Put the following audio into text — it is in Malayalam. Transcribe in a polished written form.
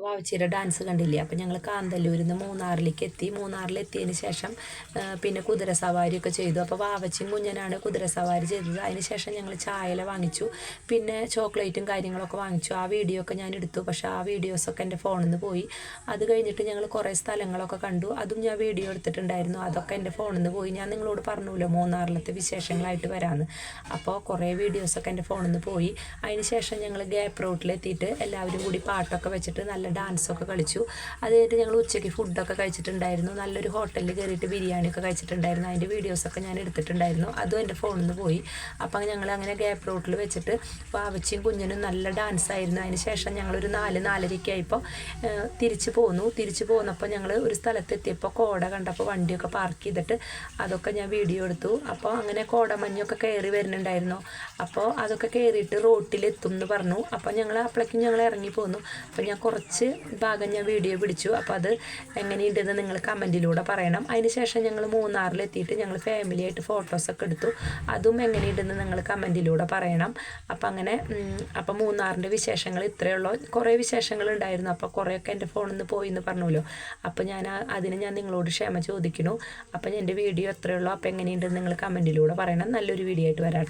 വാവച്ചിയുടെ ഡാൻസ് കണ്ടില്ലേ. അപ്പോൾ ഞങ്ങൾ കാന്തല്ലൂരിൽ നിന്ന് മൂന്നാറിലേക്ക് എത്തി. മൂന്നാറിലെത്തിയതിന് ശേഷം പിന്നെ കുതിര സവാരിയൊക്കെ ചെയ്തു. അപ്പോൾ വാവച്ചിയും കുഞ്ഞനാണ് കുതിര സവാരി ചെയ്തത്. അതിന് ശേഷം ഞങ്ങൾ ചായല വാങ്ങിച്ചു, പിന്നെ ചോക്ലേറ്റും കാര്യങ്ങളൊക്കെ വാങ്ങിച്ചു. ആ വീഡിയോ ഒക്കെ ഞാൻ എടുത്തു, പക്ഷേ ആ വീഡിയോസൊക്കെ എൻ്റെ ഫോണിൽ നിന്ന് പോയി. അത് കഴിഞ്ഞിട്ട് ഞങ്ങൾ കുറേ സ്ഥലങ്ങളൊക്കെ കണ്ടു, അതും ഞാൻ വീഡിയോ എടുത്തിട്ടുണ്ടായിരുന്നു. അതൊക്കെ എൻ്റെ ഫോണിൽ നിന്ന് പോയി. ഞാൻ നിങ്ങളോട് പറഞ്ഞല്ലോ മൂന്നാറിലത്തെ വിശേഷങ്ങളായിട്ട് വരാമെന്ന്. അപ്പോൾ കുറേ വീഡിയോസൊക്കെ എൻ്റെ ഫോണിൽ നിന്ന് പോയി. അതിന് ശേഷം ഞങ്ങൾ ഗ്യാപ്പ് റോട്ടിലെത്തിയിട്ട് എല്ലാവരും കൂടി പാട്ടൊക്കെ വെച്ചിട്ട് നല്ല ഡാൻസൊക്കെ കളിച്ചു. അത് കഴിഞ്ഞിട്ട് ഞങ്ങൾ ഉച്ചയ്ക്ക് ഫുഡൊക്കെ കഴിച്ചിട്ടുണ്ടായിരുന്നു. നല്ലൊരു ഹോട്ടലിൽ കയറിയിട്ട് ബിരിയാണിയൊക്കെ കഴിച്ചിട്ടുണ്ടായിരുന്നു. അതിൻ്റെ വീഡിയോസൊക്കെ ഞാൻ എടുത്തിട്ടുണ്ടായിരുന്നു, അതും എൻ്റെ ഫോണിൽ നിന്ന് പോയി. അപ്പോൾ ഞങ്ങൾ അങ്ങനെ ഗ്യാപ്പ് റോട്ടിൽ വെച്ചിട്ട് വാവച്ചിയും കുഞ്ഞിനും നല്ല ഡാൻസായിരുന്നു. അതിന് ശേഷം ഞങ്ങളൊരു 4-4:30 ആയപ്പോൾ തിരിച്ചു പോന്നു. തിരിച്ചു പോന്നപ്പോൾ ഞങ്ങൾ ഒരു സ്ഥലത്തെത്തിയപ്പോൾ കോട കണ്ടപ്പോൾ വണ്ടിയൊക്കെ പാർക്ക് ചെയ്തിട്ട് അതൊക്കെ ഞാൻ വീഡിയോ എടുത്തു. അപ്പോൾ അങ്ങനെ കോടമഞ്ഞൊക്കെ കയറി വരുന്നുണ്ടായിരുന്നു. അപ്പോൾ അതൊക്കെ കയറിയിട്ട് റോട്ടിലെത്തും എന്ന് പറഞ്ഞു. അപ്പോൾ അപ്പോഴേക്കും ഞങ്ങൾ ഇറങ്ങി പോന്നു. അപ്പോൾ ഞാൻ കുറച്ച് ഭാഗം ഞാൻ വീഡിയോ പിടിച്ചു. അപ്പോൾ അത് എങ്ങനെയുണ്ടെന്ന് നിങ്ങൾ കമൻറ്റിലൂടെ പറയണം. അതിന് ശേഷം ഞങ്ങൾ മൂന്നാറിലെത്തിയിട്ട് ഞങ്ങൾ ഫാമിലിയായിട്ട് ഫോട്ടോസൊക്കെ എടുത്തു. അതും എങ്ങനെയുണ്ടെന്ന് നിങ്ങൾ കമൻറ്റിലൂടെ പറയണം. അപ്പോൾ മൂന്നാറിൻ്റെ വിശേഷങ്ങൾ ഇത്രയേ ഉള്ളൂ. കുറേ വിശേഷങ്ങൾ ഉണ്ടായിരുന്നു, അപ്പോൾ കുറേയൊക്കെ എൻ്റെ ഫോണിൽ നിന്ന് പോയി എന്ന് പറഞ്ഞല്ലോ. അപ്പോൾ അതിന് ഞാൻ നിങ്ങളോട് ക്ഷമ ചോദിക്കുന്നു. അപ്പോൾ എൻ്റെ വീഡിയോ എത്രയേ ഉള്ളൂ. അപ്പോൾ എങ്ങനെയുണ്ടെന്ന് നിങ്ങൾ കമൻറ്റിലൂടെ പറയണം. നല്ലൊരു വീഡിയോ ആയിട്ട് വരാം.